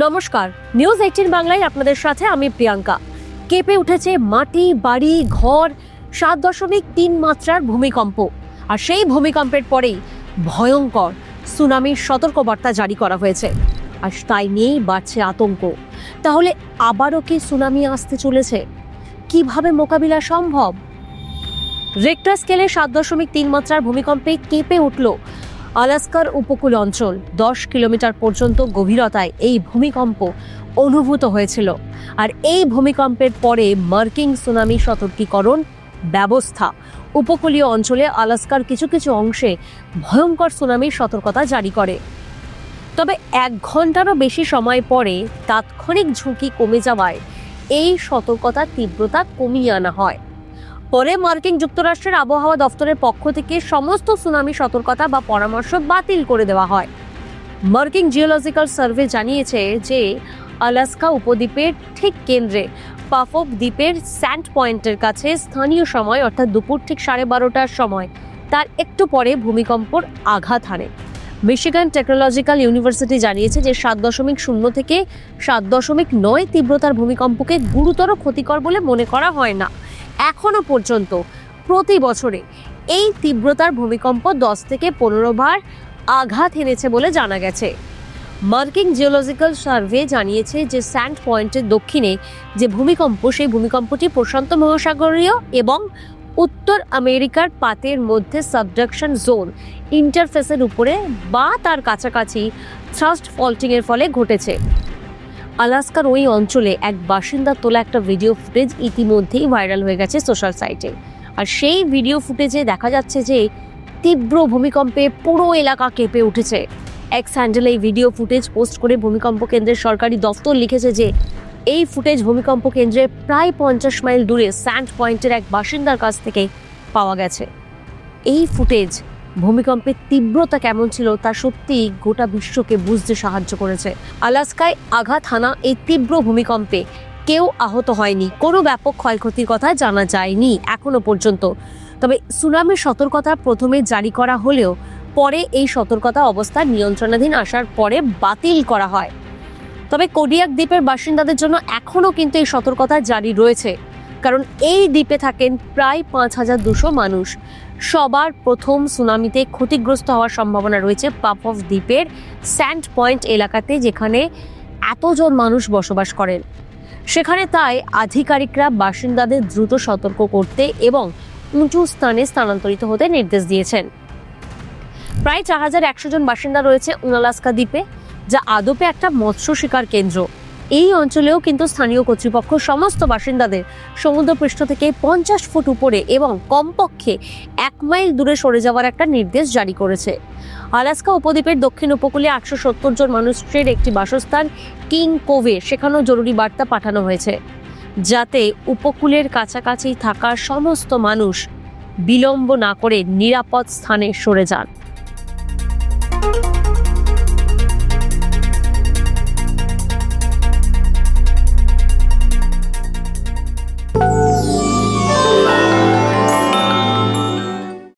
নমস্কার, নিউজ 18 বাংলায় আপনাদের সাথে আমি প্রিয়াঙ্কা। কেঁপে উঠেছে মাটি, বাড়ি, ঘর। 7.3 মাত্রার ভূমিকম্প, আর সেই ভূমিকম্পের পরেই ভয়ঙ্কর সুনামির সতর্কবার্তা জারি করা হয়েছে। আর তাই নিয়েই বাড়ছে আতঙ্ক। তাহলে আবারও কি সুনামি আসতে চলেছে? কিভাবে মোকাবিলা সম্ভব? রিক্টার স্কেলে 7.3 মাত্রার ভূমিকম্পে কেঁপে উঠল আলাস্কার উপকূল অঞ্চল। 10 কিলোমিটার পর্যন্ত গভীরতায় এই ভূমিকম্প অনুভূত হয়েছিল। আর এই ভূমিকম্পের পরে মার্কিন সুনামি সতর্কীকরণ ব্যবস্থা উপকূলীয় অঞ্চলে আলাস্কার কিছু কিছু অংশে ভয়ঙ্কর সুনামির সতর্কতা জারি করে। তবে 1 ঘন্টারও বেশি সময় পরে তাৎক্ষণিক ঝুঁকি কমে যাওয়ায় এই সতর্কতার তীব্রতা কমিয়ে আনা হয়। পরে মার্কিন যুক্তরাষ্ট্রের আবহাওয়া দফতরের পক্ষ থেকে সমস্ত সুনামি সতর্কতা বা পরামর্শ বাতিল করে দেওয়া হয়। মার্কিন জিওলজিক্যাল সার্ভে জানিয়েছে যে আলাস্কা উপদ্বীপের ঠিক কেন্দ্রে পাফক দ্বীপের স্যান্ড পয়েন্টের কাছে স্থানীয় সময় অর্থাৎ দুপুর ঠিক 12:30টার সময় তার একটু পরে ভূমিকম্পর আঘাত হানে। মিশিগান টেকনোলজিক্যাল ইউনিভার্সিটি জানিয়েছে যে 7.0 থেকে 7.9 তীব্রতার ভূমিকম্পকে গুরুতর ক্ষতিকর বলে মনে করা হয় না। এখনো পর্যন্ত প্রতি বছরে এই তীব্রতার ভূমিকম্প 10 থেকে 15 বার আঘাত এনেছে বলে জানা গেছে। মার্কিন জিওলজিক্যাল সার্ভে জানিয়েছে যে স্যান্ড পয়েন্টের দক্ষিণে যে ভূমিকম্প, সেই ভূমিকম্পটি প্রশান্ত মহাসাগরীয় এবং উত্তর আমেরিকার পাতের মধ্যে সাবডাকশন জোন ইন্টারফেসের উপরে বা তার কাছাকাছি থ্রাস্ট ফল্টিং এর ফলে ঘটেছে। আলাস্কার ওই অঞ্চলে এক বাসিন্দার তোলা একটা ভিডিও ফুটেজ ইতিমধ্যেই ভাইরাল হয়ে গেছে সোশ্যাল সাইটে। আর সেই ভিডিও ফুটেজে দেখা যাচ্ছে যে তীব্র ভূমিকম্পে পুরো এলাকা কেঁপে উঠেছে। এক্স হ্যান্ডেলে এই ভিডিও ফুটেজ পোস্ট করে ভূমিকম্প কেন্দ্রের সরকারি দফতর লিখেছে যে এই ফুটেজ ভূমিকম্প কেন্দ্রের প্রায় 50 মাইল দূরে স্যান্ড পয়েন্টের এক বাসিন্দার কাছ থেকে পাওয়া গেছে। এই ফুটেজ ভূমিকম্পের তীব্রতা কেমন ছিল তা সত্যিই গোটা বিশ্বকে বুঝতে সাহায্য করেছে। আলাস্কায় আঘাত হানা এই তীব্র ভূমিকম্পে কেউ আহত হয়নি, কোনো ব্যাপক ক্ষয়ক্ষতির কথা জানা যায়নি এখনো পর্যন্ত। তবে সুনামির সতর্কতা প্রথমে জারি করা হলেও পরে এই সতর্কতা অবস্থা নিয়ন্ত্রণাধীন আসার পরে বাতিল করা হয়। তবে কোডিয়াক দ্বীপের বাসিন্দাদের জন্য এখনও কিন্তু এই সতর্কতা জারি রয়েছে, কারণ এই দ্বীপে থাকেন প্রায় 5200 মানুষ। সবার প্রথম সুনামিতে ক্ষতিগ্রস্ত হওয়ার সম্ভাবনা রয়েছে পাফক দ্বীপের স্যান্ড পয়েন্ট এলাকাতে, যেখানে এতজন মানুষ বসবাস করেন। সেখানে তাই আধিকারিকরা বাসিন্দাদের দ্রুত সতর্ক করতে এবং উঁচু স্থানে স্থানান্তরিত হতে নির্দেশ দিয়েছেন। প্রায় 4100 জন বাসিন্দা রয়েছে উনালাস্কা দ্বীপে, যা আদপে একটা মৎস্য শিকার কেন্দ্র। এই অঞ্চলেও কিন্তু স্থানীয় কর্তৃপক্ষ সমস্ত বাসিন্দাদের সমুদ্রপৃষ্ঠ থেকে 50 ফুট উপরে এবং কমপক্ষে 1 মাইল দূরে সরে যাওয়ার একটা নির্দেশ জারি করেছে। আলাস্কা উপদ্বীপের দক্ষিণ উপকূলে 870 জন মানুষের একটি বাসস্থান কিং কোভে, সেখানেও জরুরি বার্তা পাঠানো হয়েছে যাতে উপকূলের কাছাকাছি থাকা সমস্ত মানুষ বিলম্ব না করে নিরাপদ স্থানে সরে যান।